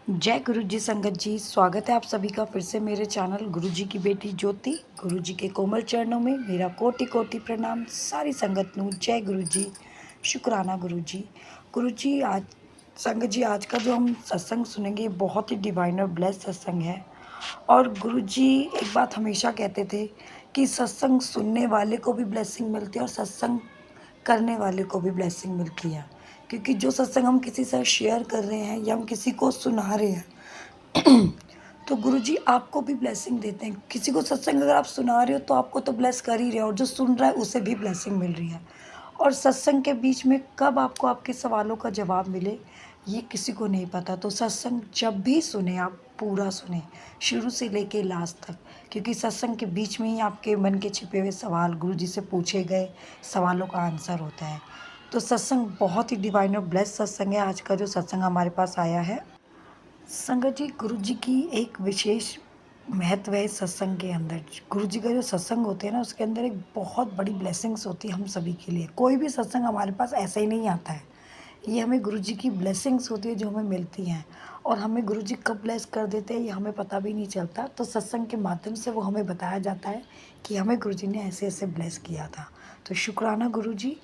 जय गुरु जी संगत जी, स्वागत है आप सभी का फिर से मेरे चैनल गुरु जी की बेटी ज्योति। गुरु जी के कोमल चरणों में मेरा कोटि कोटि प्रणाम। सारी संगत नू जय गुरु जी, शुक्राना गुरु जी। गुरु जी आज संगत जी आज का जो हम सत्संग सुनेंगे बहुत ही डिवाइन और ब्लेस्ड सत्संग है। और गुरु जी एक बात हमेशा कहते थे कि सत्संग सुनने वाले को भी ब्लेसिंग मिलती है और सत्संग करने वाले को भी ब्लेसिंग मिलती है। क्योंकि जो सत्संग हम किसी से शेयर कर रहे हैं या हम किसी को सुना रहे हैं तो गुरुजी आपको भी ब्लेसिंग देते हैं। किसी को सत्संग अगर आप सुना रहे हो तो आपको तो ब्लेस कर ही रहे हो और जो सुन रहा है उसे भी ब्लेसिंग मिल रही है। और सत्संग के बीच में कब आपको आपके सवालों का जवाब मिले ये किसी को नहीं पता। तो सत्संग जब भी सुने आप पूरा सुने, शुरू से लेके लास्ट तक, क्योंकि सत्संग के बीच में ही आपके मन के छिपे हुए सवाल गुरुजी से पूछे गए सवालों का आंसर होता है। तो सत्संग बहुत ही डिवाइन और ब्लेस्ड सत्संग है आज का जो सत्संग हमारे पास आया है। संगत जी गुरु जी की एक विशेष महत्व है इस सत्संग के अंदर। गुरु जी का जो सत्संग होते हैं ना उसके अंदर एक बहुत बड़ी ब्लेसिंग्स होती है हम सभी के लिए। कोई भी सत्संग हमारे पास ऐसे ही नहीं आता है। ये हमें गुरु जी की ब्लेसिंग्स होती है जो हमें मिलती हैं। और हमें गुरु जी कब ब्लेस कर देते हैं ये हमें पता भी नहीं चलता। तो सत्संग के माध्यम से वो हमें बताया जाता है कि हमें गुरु जी ने ऐसे ऐसे ब्लेस किया था। तो शुक्राना गुरु जी,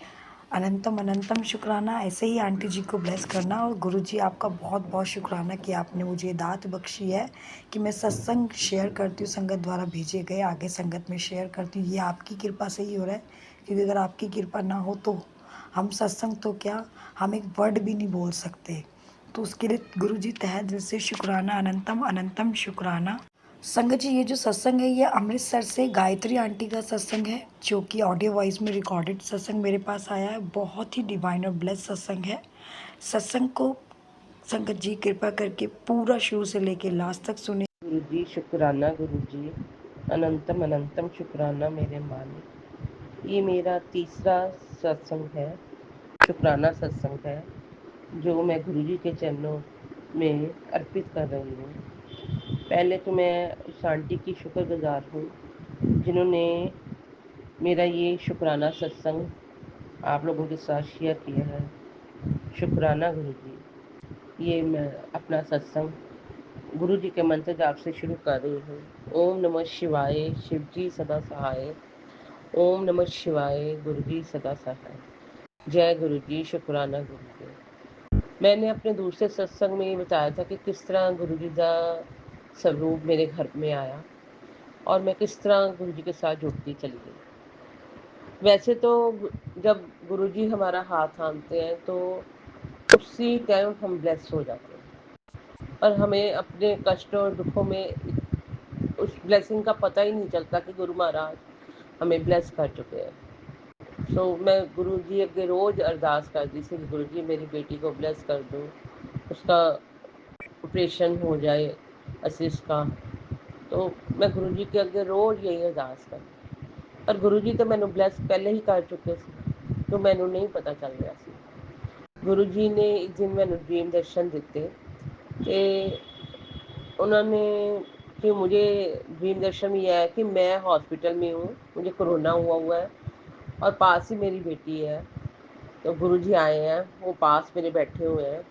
अनंतम अनंतम शुक्राना। ऐसे ही आंटी जी को ब्लेस करना। और गुरु जी आपका बहुत बहुत शुक्राना कि आपने मुझे ये दात बख्शी है कि मैं सत्संग शेयर करती हूँ, संगत द्वारा भेजे गए आगे संगत में शेयर करती हूँ। ये आपकी कृपा से ही हो रहा है, क्योंकि अगर आपकी कृपा ना हो तो हम सत्संग तो क्या, हम एक वर्ड भी नहीं बोल सकते। तो उसके लिए गुरु जी तहे दिल से शुक्राना, अनंतम अनंतम शुक्राना। संगत जी ये जो सत्संग है ये अमृतसर से गायत्री आंटी का सत्संग है, जो कि ऑडियो वॉइस में रिकॉर्डेड सत्संग मेरे पास आया है। बहुत ही डिवाइन और ब्लेस्ड सत्संग है। सत्संग को संगत जी कृपा करके पूरा शुरू से लेके लास्ट तक सुने। गुरु जी शुक्राना गुरु जी, अनंतम अनंतम शुक्राना मेरे मालिक। ये मेरा तीसरा सत्संग है, शुक्राना सत्संग है, जो मैं गुरु जी के चरणों में अर्पित कर रही हूँ। पहले तो मैं उस आंटी की शुक्रगुजार हूँ जिन्होंने मेरा ये शुक्राना सत्संग आप लोगों के साथ शेयर किया है। शुक्राना गुरु जी। ये मैं अपना सत्संग गुरु जी के मंत्र जाप से शुरू कर रही हूँ। ओम नमः शिवाय, शिव जी सदा सहाय। ओम नमः शिवाय, गुरु जी सदा सहाय। जय गुरु जी, शुक्राना गुरु जी। मैंने अपने दूसरे सत्संग में ये बताया था कि किस तरह गुरु जी का स्वरूप मेरे घर में आया और मैं किस तरह गुरु जी के साथ जुड़ती चली गई। वैसे तो जब गुरु जी हमारा हाथ थामते हैं तो उसी टाइम हम ब्लेस हो जाते हैं और हमें अपने कष्टों और दुखों में उस ब्लेसिंग का पता ही नहीं चलता कि गुरु महाराज हमें ब्लेस कर चुके हैं। मैं गुरु जी अगे रोज अरदास करती थी कि गुरु जी मेरी बेटी को ब्लेस कर दो, उसका ऑपरेशन हो जाए असिस्ट का। तो मैं गुरु जी के अगे रोज यही अरदास करती, पर गुरु जी तो मैंने ब्लेस पहले ही कर चुके थे, तो मैंने नहीं पता चल रहा सी। गुरु जी ने एक दिन मैंने ड्रीम दर्शन दिते ते उन्होंने कि मुझे ड्रीम दर्शन में यह है कि मैं हॉस्पिटल में हूँ, मुझे कोरोना हुआ है और पास ही मेरी बेटी है। तो गुरु जी आए हैं, वो पास मेरे बैठे हुए हैं।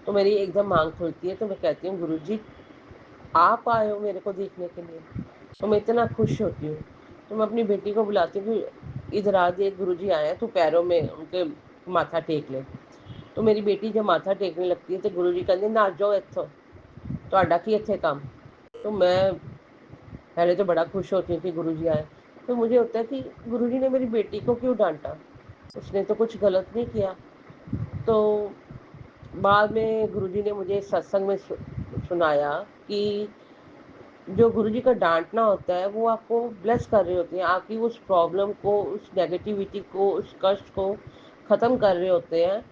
तो मेरी एकदम आँख खुलती है, तो मैं कहती हूँ गुरु जी आप आए हो मेरे को देखने के लिए। तो मैं इतना खुश होती हूँ। तो मैं अपनी बेटी को बुलाती हूँ, इधर आ देख गुरु जी आए हैं, तू पैरों में उनके माथा टेक ले। तो मेरी बेटी जब माथा टेकने लगती है तो गुरु जी कहते ना जाओ इत्थों, ਤੁਹਾਡਾ ਕੀ ਇੱਥੇ काम। तो मैं पहले तो बड़ा खुश होती हूँ कि गुरु जी आए। तो मुझे होता है कि गुरु जी ने मेरी बेटी को क्यों डांटा, उसने तो कुछ गलत नहीं किया। तो बाद में गुरु जी ने मुझे सत्संग में सुनाया कि जो गुरु जी का डांटना होता है वो आपको ब्लेस कर रहे होते हैं, आपकी उस प्रॉब्लम को, उस नेगेटिविटी को, उस कष्ट को ख़त्म कर रहे होते हैं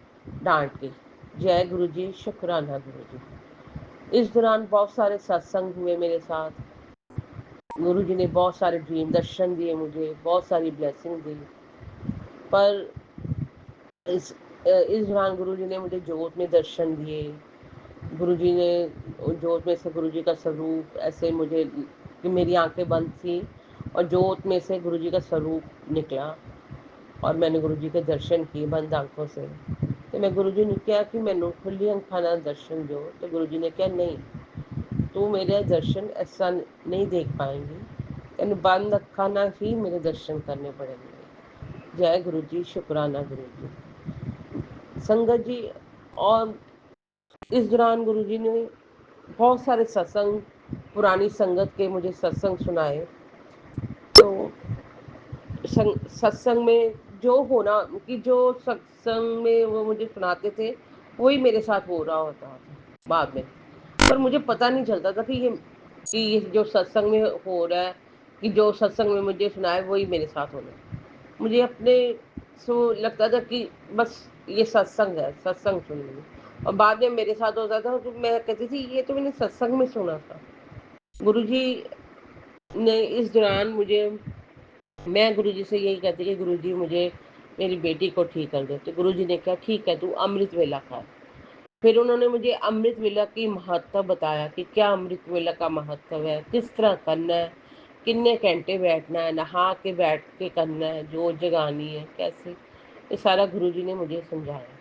डांट के। जय गुरु जी, शुक्राना गुरु जी। इस दौरान बहुत सारे सत्संग हुए मेरे साथ। गुरु जी ने बहुत सारे ड्रीम दर्शन दिए मुझे, बहुत सारी ब्लेसिंग दी। पर इस दौरान गुरु जी ने मुझे जोत में दर्शन दिए। गुरु जी ने जोत में से गुरु जी का स्वरूप ऐसे मुझे कि मेरी आंखें बंद थी और जोत में से गुरु जी का स्वरूप निकला और मैंने गुरु जी के दर्शन किए बंद आंखों से। ਤੇ ਮੈਂ ਗੁਰੂ ਜੀ ਨੂੰ ਕਿਹਾ ਕਿ ਮੈਨੂੰ ਖੁੱਲੀਆਂ ਅੱਖਾਂ ਨਾਲ ਦਰਸ਼ਨ ਦਿਓ, ਤੇ ਗੁਰੂ ਜੀ ਨੇ ਕਿਹਾ ਨਹੀਂ, ਤੂੰ ਮੇਰੇ ਦਰਸ਼ਨ ਇਸ ਤਰ੍ਹਾਂ ਨਹੀਂ ਦੇਖ ਪਾਏਂਗੀ, ਤੈਨੂੰ ਬੰਦ ਅੱਖਾਂ ਨਾਲ ਹੀ ਮੇਰੇ ਦਰਸ਼ਨ ਕਰਨੇ पड़ेंगे। जय गुरु जी, शुक्राना गुरु जी। संगत जी, और इस दौरान गुरु जी ने बहुत सारे सत्संग, पुरानी संगत के मुझे सत्संग सुनाए। तो सत्संग में जो होना कि जो सत्संग में वो मुझे सुनाते थे, वही मेरे साथ हो रहा होता था बाद में। पर मुझे पता नहीं चलता था कि ये जो सत्संग में हो रहा है, कि जो सत्संग में मुझे सुनाए वही मेरे साथ हो रहा है। मुझे अपने सो लगता था कि बस ये सत्संग है, सत्संग सुन रही हूँ। और बाद में मेरे साथ होता था तो मैं कहती थी ये तो मैंने सत्संग में सुना था। गुरुजी ने इस दौरान मुझे, मैं गुरुजी से यही कहती कि गुरुजी मुझे मेरी बेटी को ठीक कर दो। तो गुरुजी ने कहा ठीक है, तू अमृत वेला कर। फिर उन्होंने मुझे अमृत वेला की महत्व बताया कि क्या अमृत वेला का महत्व है, किस तरह करना है, कितने घंटे बैठना है, नहा के बैठ के करना है, जोत जगानी है कैसे, ये सारा गुरुजी ने मुझे समझाया।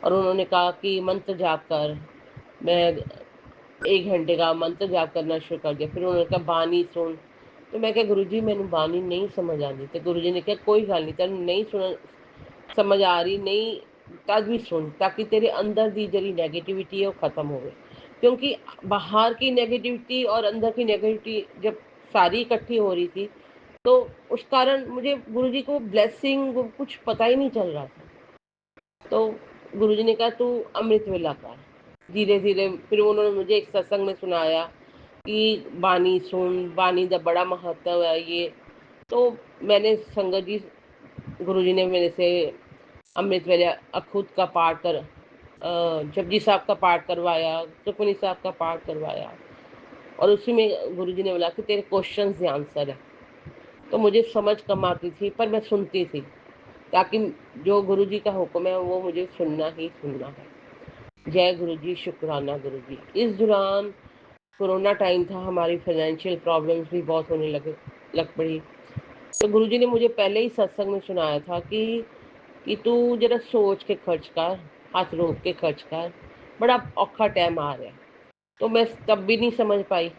और उन्होंने कहा कि मंत्र जाप कर। मैं 1 घंटे का मंत्र जाप करना शुरू कर दिया। फिर उन्होंने कहा बानी सुन। तो मैं कहा गुरुजी मैनू बानी नहीं समझ आती। तो गुरुजी ने कहा कोई गल नहीं, तेन नहीं समझ आ रही नहीं, तद भी सुन, ताकि तेरे अंदर दी जड़ी नेगेटिविटी है वो ख़त्म हो, क्योंकि बाहर की नेगेटिविटी और अंदर की नेगेटिविटी जब सारी इकट्ठी हो रही थी, तो उस कारण मुझे गुरुजी को ब्लेसिंग कुछ पता ही नहीं चल रहा था। तो गुरुजी ने कहा तू अमृत वेला कर। धीरे धीरे फिर उन्होंने मुझे एक सत्संग में सुनाया कि बानी सुन, बानी का बड़ा महत्व है ये। तो मैंने संगत जी, गुरुजी ने मेरे से अमृत वेले अखुद का पाठ कर, जपजी साहब का पाठ करवाया, सुखमनी साहब का पाठ करवाया। और उसी में गुरुजी ने बोला कि तेरे क्वेश्चंस के आंसर है। तो मुझे समझ कम आती थी पर मैं सुनती थी, ताकि जो गुरुजी का हुक्म है वो मुझे सुनना ही सुनना है। जय गुरु जी, शुक्राना गुरु जी। इस दौरान कोरोना टाइम था, हमारी फाइनेंशियल प्रॉब्लम्स भी बहुत होने लग पड़ी। तो गुरुजी ने मुझे पहले ही सत्संग में सुनाया था कि तू जरा सोच के खर्च कर, हाथ रोक के खर्च कर, बड़ा औखा टाइम आ रहा है। तो मैं तब भी नहीं समझ पाई।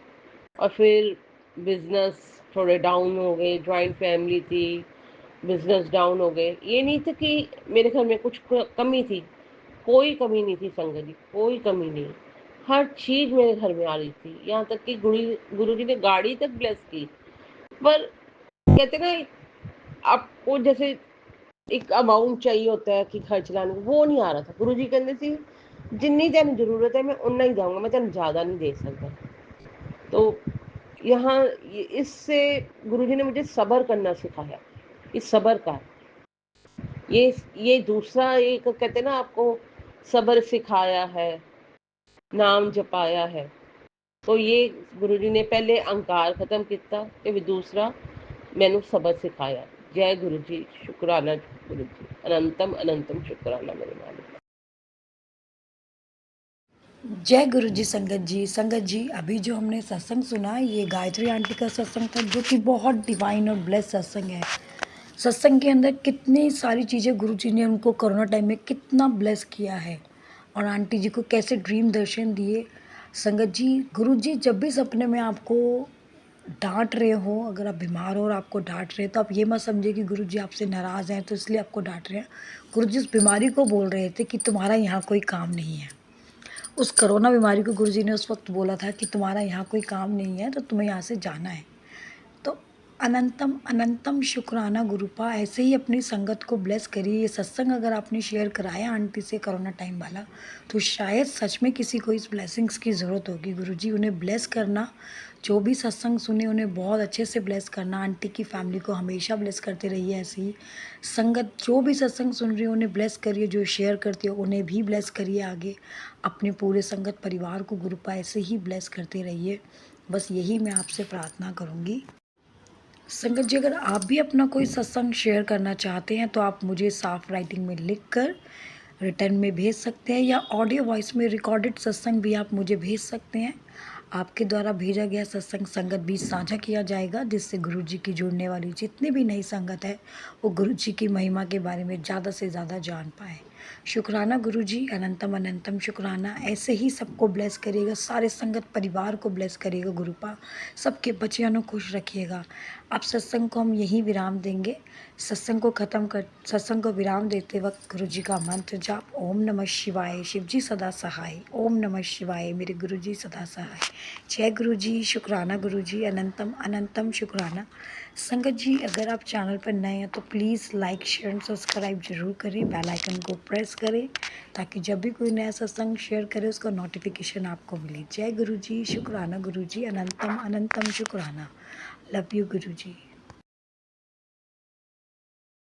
और फिर बिजनेस थोड़े डाउन हो गए, जॉइंट फैमिली थी, बिजनेस डाउन हो गए। ये नहीं था कि मेरे घर में कुछ कमी थी, कोई कमी नहीं थी संगत जी, कोई कमी नहीं। हर चीज़ मेरे घर में आ रही थी, यहाँ तक कि गुरुजी ने गाड़ी तक ब्लेस की। पर कहते ना, आपको जैसे एक अमाउंट चाहिए होता है कि खर्च लाने को, वो नहीं आ रहा था। गुरुजी कहते थे जितनी तेन जरूरत है मैं उतना ही दूंगा, मैं तेन ज़्यादा नहीं दे सकता। तो यहाँ इससे गुरुजी ने मुझे सब्र करना सिखाया कि सब्र कर। ये दूसरा एक कहते ना, आपको सब्र सिखाया है, नाम जपाया है। तो ये गुरुजी ने पहले अहंकार खत्म किया, फिर दूसरा मैनू सबक सिखाया। जय गुरु जी, शुक्राना गुरु जी, अनंतम अनंतम शुक्राना मेरे मालिक। जय गुरु जी। संगत जी अभी जो हमने सत्संग सुना ये गायत्री आंटी का सत्संग था, जो कि बहुत डिवाइन और ब्लेस सत्संग है। सत्संग के अंदर कितनी सारी चीज़ें गुरु जी ने उनको कोरोना टाइम में कितना ब्लेस किया है, और आंटी जी को कैसे ड्रीम दर्शन दिए। संगत जी, गुरु जी जब भी सपने में आपको डांट रहे हो, अगर आप बीमार हो और आपको डांट रहे हैं, तो आप ये मत समझिए कि गुरु जी आपसे नाराज़ हैं तो इसलिए आपको डांट रहे हैं। गुरु जी उस बीमारी को बोल रहे थे कि तुम्हारा यहाँ कोई काम नहीं है। उस कोरोना बीमारी को गुरुजी ने उस वक्त बोला था कि तुम्हारा यहाँ कोई काम नहीं है, तो तुम्हें यहाँ से जाना है। तो अनंतम अनंतम शुक्राना गुरुपा, ऐसे ही अपनी संगत को ब्लेस करिए। ये सत्संग अगर आपने शेयर कराया आंटी से कोरोना टाइम वाला, तो शायद सच में किसी को इस ब्लेसिंग्स की ज़रूरत होगी। गुरुजी उन्हें ब्लेस करना, जो भी सत्संग सुने उन्हें बहुत अच्छे से ब्लेस करना। आंटी की फैमिली को हमेशा ब्लेस करते रहिए। ऐसे ही संगत जो भी सत्संग सुन रही है उन्हें ब्लेस करिए, जो शेयर करती हो उन्हें भी ब्लेस करिए। आगे अपने पूरे संगत परिवार को गुरुपा ऐसे ही ब्लेस करते रहिए। बस यही मैं आपसे प्रार्थना करूँगी। संगत जी, अगर आप भी अपना कोई सत्संग शेयर करना चाहते हैं तो आप मुझे साफ राइटिंग में लिखकर रिटर्न में भेज सकते हैं, या ऑडियो वॉइस में रिकॉर्डेड सत्संग भी आप मुझे भेज सकते हैं। आपके द्वारा भेजा गया सत्संग संगत भी साझा किया जाएगा, जिससे गुरु जी की जुड़ने वाली जितनी भी नई संगत है वो गुरु जी की महिमा के बारे में ज़्यादा से ज़्यादा जान पाए। शुक्राना गुरुजी, अनंतम अनंतम शुक्राना। ऐसे ही सबको ब्लेस करिएगा, सारे संगत परिवार को ब्लेस करिएगा गुरुपा, सबके बच्चियों को खुश रखिएगा। अब सत्संग को हम यहीं विराम देंगे। सत्संग को विराम देते वक्त गुरु जी का मंत्र जाप, ओम नमः शिवाय, शिव जी सदा सहाय। ओम नमः शिवाय, मेरे गुरु जी सदा सहाय। जय गुरु जी, शुक्राना गुरु जी, अनंतम अनंतम शुक्राना। संगत जी, अगर आप चैनल पर नए हैं तो please like share and subscribe जरूर करें, बेल आइकन को प्रेस करें ताकि जब भी कोई नया सत्संग शेयर करे उसका नोटिफिकेशन आपको मिले। जय गुरु जी, शुक्राना गुरु जी, अनंतम अनंतम शुक्राना। Love you Guru ji.